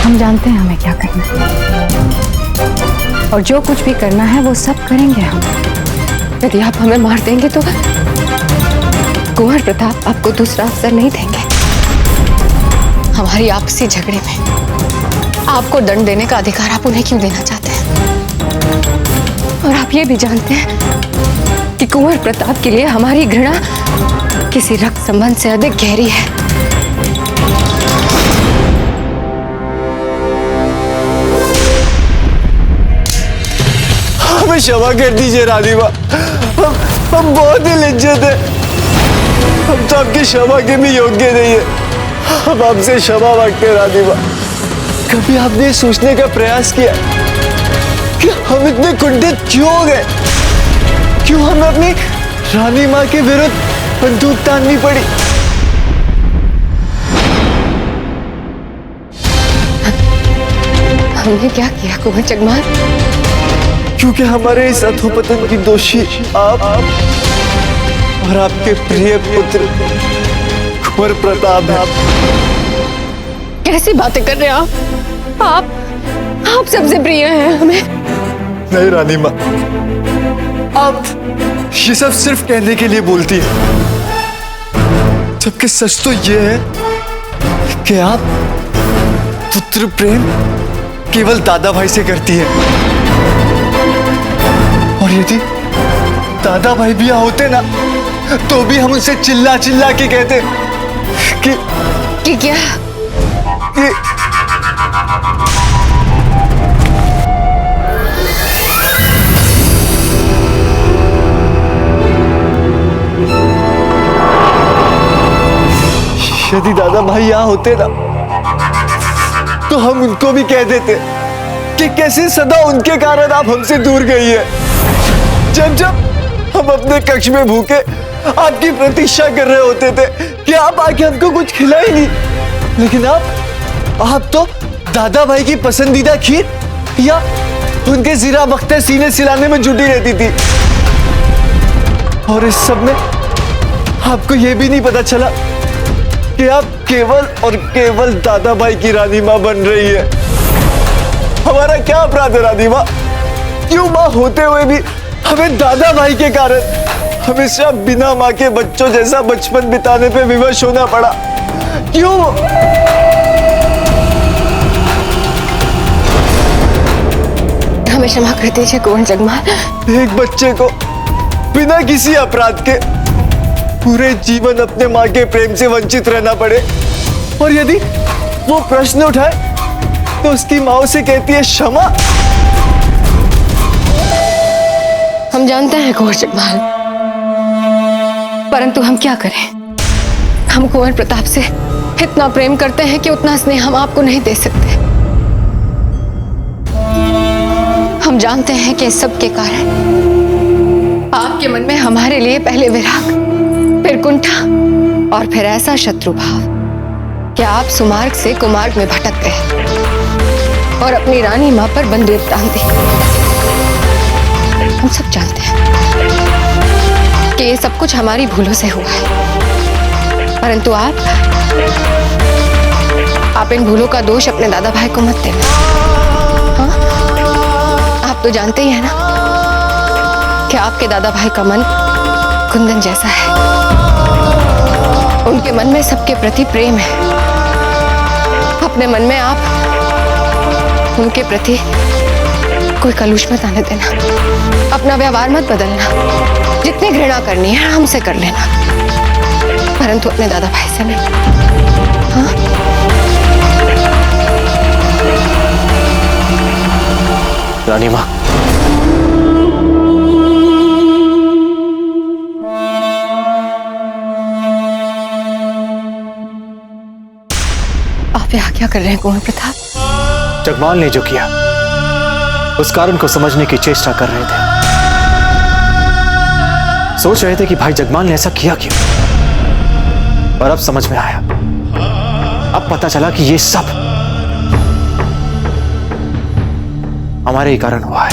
हम जानते हैं हमें क्या करना है, और जो कुछ भी करना है वो सब करेंगे हम। यदि आप हमें मार देंगे तो कुंवर प्रताप आपको दूसरा अवसर नहीं देंगे। हमारी आपसी झगड़े में आपको दंड देने का अधिकार आप उन्हें क्यों देना चाहते हैं? और आप ये भी जानते हैं कि कुंवर प्रताप के लिए हमारी घृणा किसी रक्त संबंध से अधिक गहरी है। हमें क्षमा कर दीजिए राधिमा, हम बहुत ही लज्जित है। हम तो आपकी क्षमा के भी योग्य नहीं है। हम आपसे क्षमा मांगते हैं राधिमा। कभी आपने सोचने का प्रयास किया कि हम इतने कुंठित क्यों हो गए? क्यों हमें अपनी रानी माँ के विरुद्ध बंदूक ताननी पड़ी? हमने क्या किया कुंवर जगमाल? क्योंकि हमारे इस अधोपतन की दोषी आप और आपके प्रिय पुत्र कुंवर प्रताप हैं। कैसी बातें कर रहे हैं आप सबसे प्रिय हैं हमें। नहीं रानी माँ, आप ये सब सिर्फ कहने के लिए बोलती है, जबकि सच तो ये है कि आप पुत्र प्रेम केवल दादा भाई से करती है। और यदि दादा भाई भी यहाँ होते ना, तो भी हम उनसे चिल्ला चिल्ला के कहते कि क्या? यदि दादा भाई यहाँ होते ना, तो हम उनको भी कह देते कि कैसे सदा उनके कारण आप हमसे दूर गई है। जब जब हम अपने कक्ष में भूखे आपकी प्रतीक्षा कर रहे होते थे कि आप आके हमको कुछ खिलाएंगी, लेकिन आप तो दादा भाई की पसंदीदा खीर या उनके जीरा बख्तर सीने सिलाने में जुटी रहती थी। और इस सब में आपको यह भी नहीं पता चला कि आप केवल और केवल दादा भाई की रानी माँ बन रही है। हमारा क्या अपराध है रानी माँ? क्यों माँ होते हुए भी हमें दादा भाई के कारण हमेशा बिना माँ के बच्चों जैसा बचपन बिताने पे विवश होना पड़ा? क्यों? हमें क्षमा कर दीजिए कुंवर जगमाल। एक बच्चे को बिना किसी अपराध के पूरे जीवन अपने माँ के प्रेम से वंचित रहना पड़े, और यदि वो प्रश्न उठाए तो उसकी माँ से कहती है क्षमा। हम जानते हैं कुंवर जगमाल, परंतु हम क्या करें? हम कुंवर प्रताप से इतना प्रेम करते हैं कि उतना स्नेह हम आपको नहीं दे सकते। हम जानते हैं कि इस सब के कारण आपके मन में हमारे लिए पहले विराग फिर कुंठा और फिर ऐसा शत्रु भाव कि आप सुमार्ग से कुमार्ग में भटक गए और अपनी रानी मां पर बंदूक तान दी। हम सब जानते हैं कि ये सब कुछ हमारी भूलों से हुआ है, परंतु आप इन भूलों का दोष अपने दादा भाई को मत देना। हाँ? आप तो जानते ही हैं ना कि आपके दादा भाई का मन कुंदन जैसा है। उनके मन में सबके प्रति प्रेम है। अपने मन में आप उनके प्रति कोई कलुष मत आने देना। अपना व्यवहार मत बदलना। जितनी घृणा करनी है हमसे कर लेना, परंतु अपने दादा भाई से नहीं। हाँ? रानी मां, आप यहाँ क्या कर रहे हैं कुंवर प्रताप? जगमाल ने जो किया उस कारण को समझने की चेष्टा कर रहे थे। सोच रहे थे कि भाई जगमाल ने ऐसा किया क्यों, और अब समझ में आया। अब पता चला कि ये सब हमारे ही कारण हुआ है।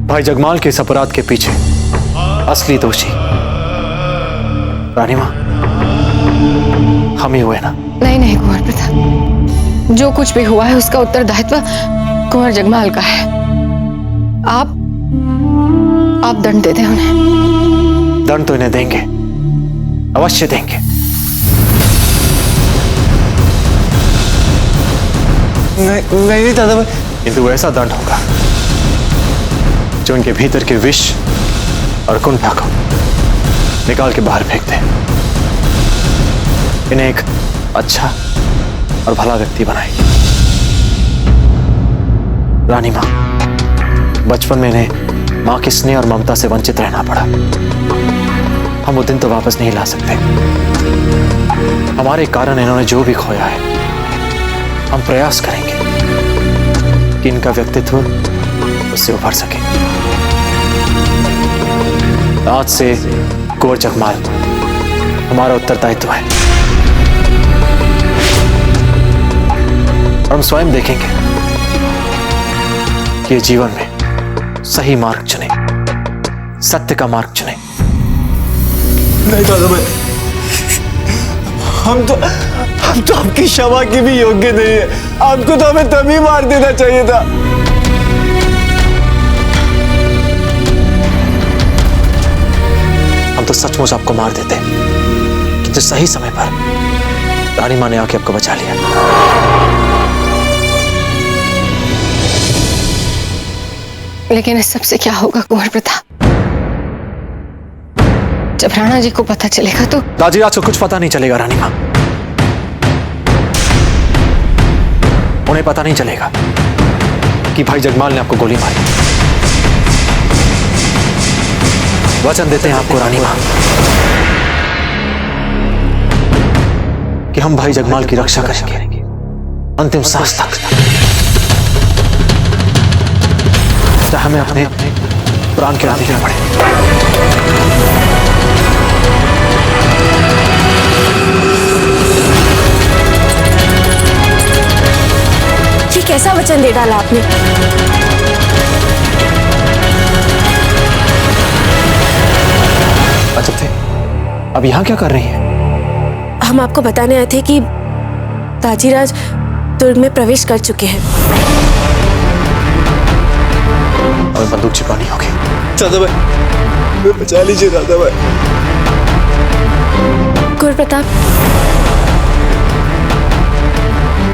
भाई जगमाल के इस अपराध के पीछे असली दोषी रानी मां हम ही हुए ना? नहीं नहीं कुंवर प्रताप, जो कुछ भी हुआ है उसका उत्तरदायित्व कुंवर जगमाल का है। आप दंड दे दें उन्हें। दंड तो इन्हें देंगे, अवश्य देंगे। नहीं दादा भाई, किंतु ऐसा दंड होगा जो इनके भीतर के विष और कुंठा को निकाल के बाहर फेंक दे। इन्हें एक अच्छा और भला व्यक्ति बनाएगी। रानी मां, बचपन में इन्हें मां के स्नेह और ममता से वंचित रहना पड़ा। हम वो दिन तो वापस नहीं ला सकते। हमारे कारण इन्होंने जो भी खोया है, हम प्रयास करेंगे कि इनका व्यक्तित्व उससे उभर सके। आज से कुंवर जगमाल हमारा उत्तरदायित्व है, और हम स्वयं देखेंगे कि ये जीवन में सही मार्ग चुने, सत्य का मार्ग चुने। नहीं दादा भाई, हम तो आपकी क्षमा के भी योग्य नहीं है। आपको तो हमें तभी मार देना चाहिए था। हम तो सचमुच आपको मार देते, किंतु सही समय पर रानी मां ने आके आपको बचा लिया। लेकिन इस सबसे क्या होगा कुंवर प्रताप? जब राणा जी को पता चलेगा तो? दादी, आज को कुछ पता नहीं चलेगा रानी मां। उन्हें पता नहीं चलेगा कि भाई जगमाल ने आपको गोली मारी। वचन देते हैं आपको रानी मां कि हम भाई जगमाल की रक्षा करेंगे अंतिम सांस तक, चाहे हमें अपने प्राण के आने पड़े। ये कैसा वचन दे डाला आपने? अजब थे, अब यहां क्या कर रही हैं? हम आपको बताने आए थे कि ताजीराज दुर्ग में प्रवेश कर चुके हैं। हमें बंदूक छिपानी होगी। दादा भाई, हमें बचा लीजिए दादा भाई। कुंवर प्रताप,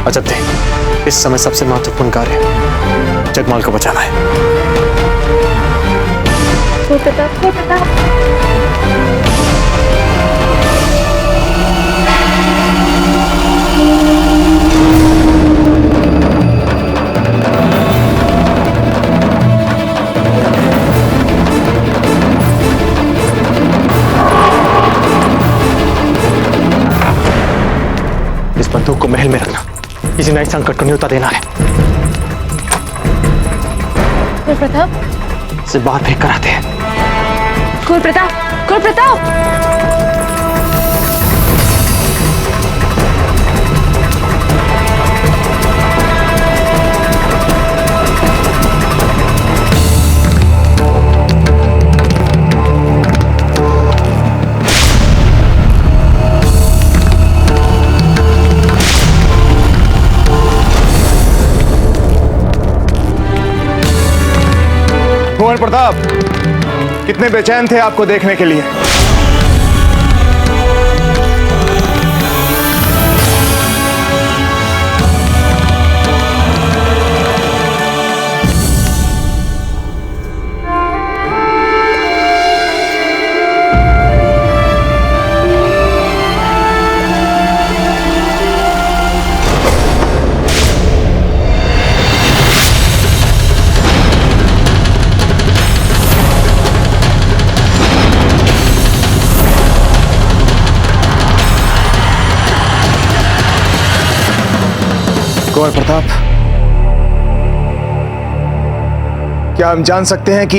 अजब थे, इस समय सबसे महत्वपूर्ण कार्य जगमाल को बचाना है। कुंवर प्रताप, कुंवर प्रताप। इस बंदूक को महल में रखना, किसी नए संकट को न्योता देना है। कुंवर प्रताप, से बाहर फेंक कर आते हैं। कुंवर प्रताप, कुंवर प्रताप, कुंवर प्रताप, कितने बेचैन थे आपको देखने के लिए। कुंवर प्रताप, क्या हम जान सकते हैं कि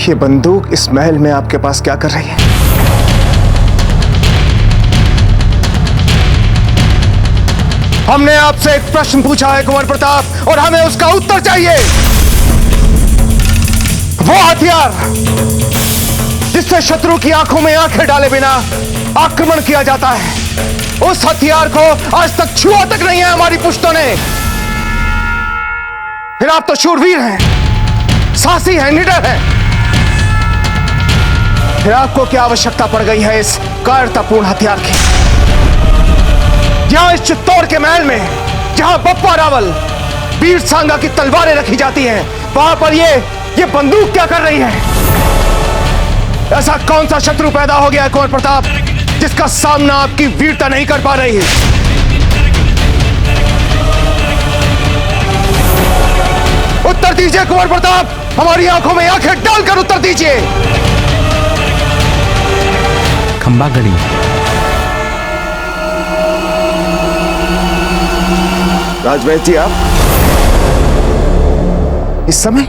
ये बंदूक इस महल में आपके पास क्या कर रही है? हमने आपसे एक प्रश्न पूछा है कुंवर प्रताप, और हमें उसका उत्तर चाहिए। वो हथियार जिससे शत्रु की आंखों में आंखें डाले बिना आक्रमण किया जाता है, उस हथियार को आज तक छुआ तक नहीं है हमारी पुश्तों ने। फिर आप तो शूरवीर हैं, साहसी हैं, निडर हैं, फिर आपको क्या आवश्यकता पड़ गई है इस कायरतापूर्ण हथियार की? यहां इस चित्तौड़ के महल में जहां बप्पा रावल वीर सांगा की तलवारें रखी जाती हैं, वहां पर ये बंदूक क्या कर रही है? ऐसा कौन सा शत्रु पैदा हो गया है कुंवर प्रताप जिसका सामना आपकी वीरता नहीं कर पा रही है? उत्तर दीजिए कुंवर प्रताप, हमारी आंखों में आंखें डालकर उत्तर दीजिए। खंबागढ़ी। राजवैद्य जी, आप इस समय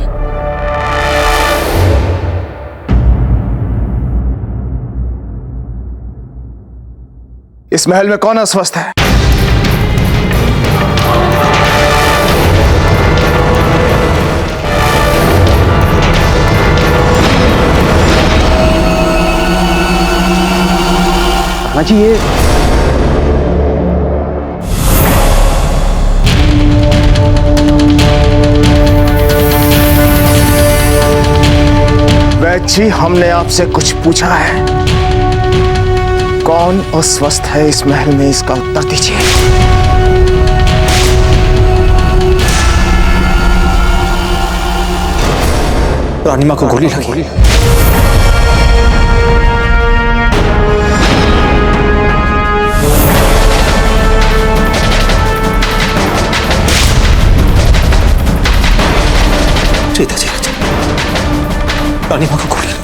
इस महल में कौन अस्वस्थ है? हाँ जी, ये वैद्य जी, हमने आपसे कुछ पूछा है। कौन अस्वस्थ है इस महल में, इसका उत्तर दीजिए। रानी मां को गोली लगी। सीता जी, रानी मां को गोली लगी।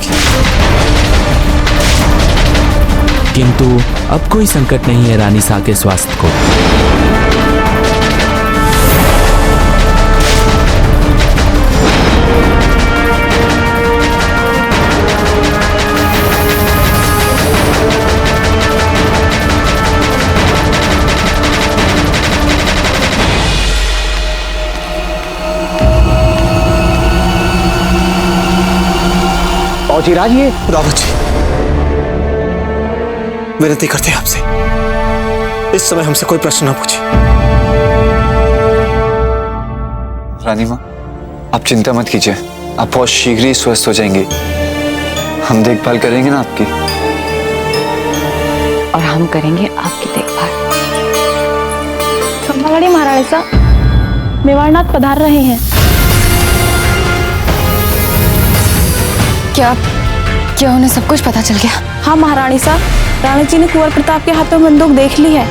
किंतु अब कोई संकट नहीं है रानी सा के स्वास्थ्य को। फौजी राज, ये रावत जी विनती करते हैं आपसे, इस समय हमसे कोई प्रश्न ना पूछिए। रानी माँ, आप चिंता मत कीजिए, आप बहुत शीघ्र ही स्वस्थ हो जाएंगे। हम देखभाल करेंगे ना आपकी। और हम करेंगे आपकी देखभाल। खंबागढ़ी महाराणी सा, मेवाड़नाथ पधार रहे हैं। क्या उन्हें सब कुछ पता चल गया? हाँ महारानी सा, रानी जी ने कुंवर प्रताप के हाथों में बंदूक देख ली है।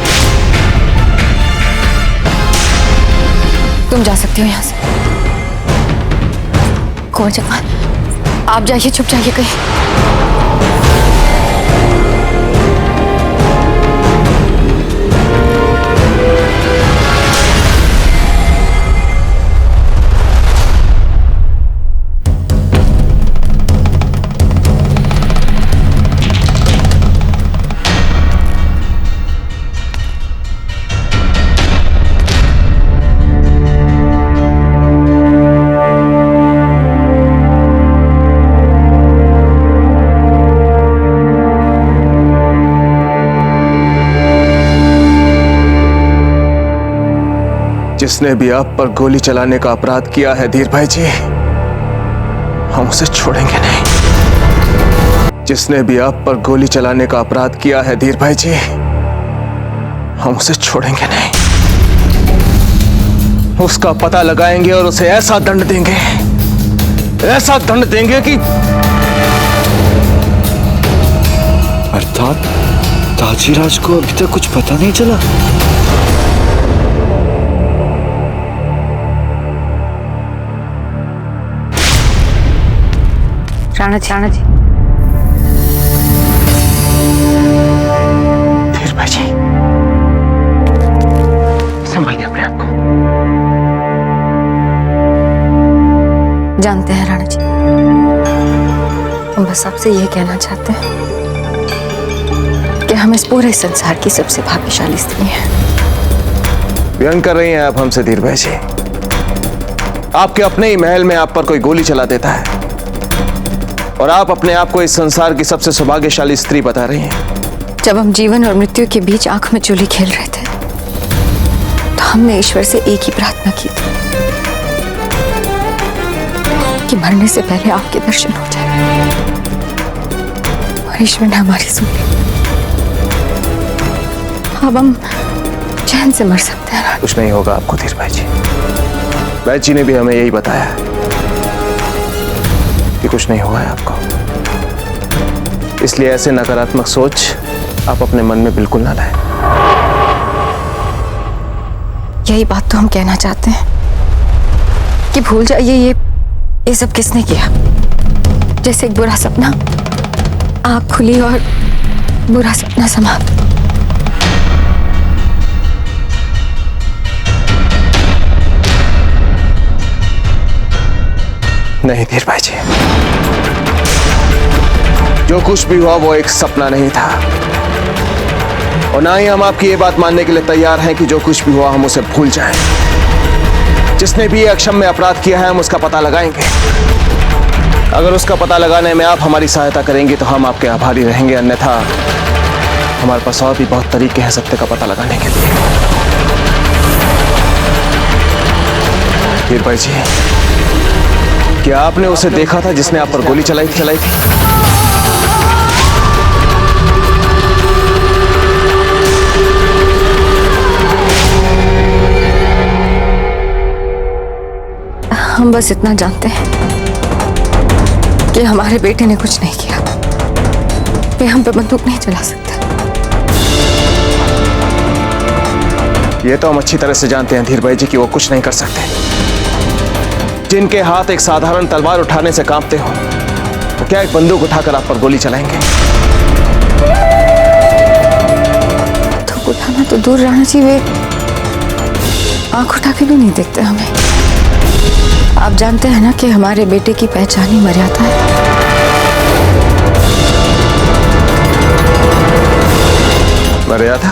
तुम जा सकती हो यहाँ से। कुंवर जवान, आप जाइए, छुप जाइए कहीं। जिसने भी आप पर गोली चलाने का अपराध किया है धीर भाई जी, हम उसे छोड़ेंगे नहीं। जिसने भी आप पर गोली चलाने का अपराध किया है धीर भाई जी, हम उसे छोड़ेंगे नहीं। उसका पता लगाएंगे और उसे ऐसा दंड देंगे, ऐसा दंड देंगे कि अर्थात ताजीराज को अभी तक कुछ पता नहीं चला। राणा जी धीर भाई जी, संभालिए अपने आप को। जानते हैं राणा जी, हम बस आपसे ये कहना चाहते हैं कि हम इस पूरे संसार की सबसे भाग्यशाली स्त्री हैं। व्यंग कर रही हैं आप हमसे धीर भाई जी? आपके अपने ही महल में आप पर कोई गोली चला देता है और आप अपने आप को इस संसार की सबसे सौभाग्यशाली स्त्री बता रही हैं। जब हम जीवन और मृत्यु के बीच आंख में चूली खेल रहे थे तो हमने ईश्वर से एक ही प्रार्थना की थी कि मरने से पहले आपके दर्शन हो जाए, और ईश्वर ने हमारी सुन ली। अब हम चैन से मर सकते हैं। कुछ नहीं होगा आपको धीर भाई जी। वैद्य जी ने भी हमें यही बताया है कि कुछ नहीं हुआ है आपको। इसलिए ऐसे नकारात्मक सोच आप अपने मन में बिल्कुल ना लाएं। यही बात तो हम कहना चाहते हैं कि भूल जाइए ये सब किसने किया। जैसे एक बुरा सपना, आंख खुली और बुरा सपना समाप्त। नहीं धीर भाई जी, जो कुछ भी हुआ वो एक सपना नहीं था, और ना ही हम आपकी ये बात मानने के लिए तैयार हैं कि जो कुछ भी हुआ हम उसे भूल जाएं। जिसने भी अक्षम्य अपराध किया है हम उसका पता लगाएंगे। अगर उसका पता लगाने में आप हमारी सहायता करेंगे तो हम आपके आभारी रहेंगे, अन्यथा हमारे पास और भी बहुत तरीके हैं सत्य का पता लगाने के लिए। धीर भाई जी, क्या आपने उसे देखा था जिसने आप पर गोली चलाई थी? हम बस इतना जानते हैं कि हमारे बेटे ने कुछ नहीं किया। वे हम पे बंदूक नहीं चला सकते। ये तो हम अच्छी तरह से जानते हैं धीर भाई जी कि वो कुछ नहीं कर सकते। जिनके हाथ एक साधारण तलवार उठाने से कांपते हो, वो क्या एक बंदूक उठाकर आप पर गोली चलाएंगे? तो उठाना तो दूर रहना चाहिए, वे आंख उठा के भी नहीं देखते हमें। आप जानते हैं ना कि हमारे बेटे की पहचान ही मर्यादा है। मर्यादा?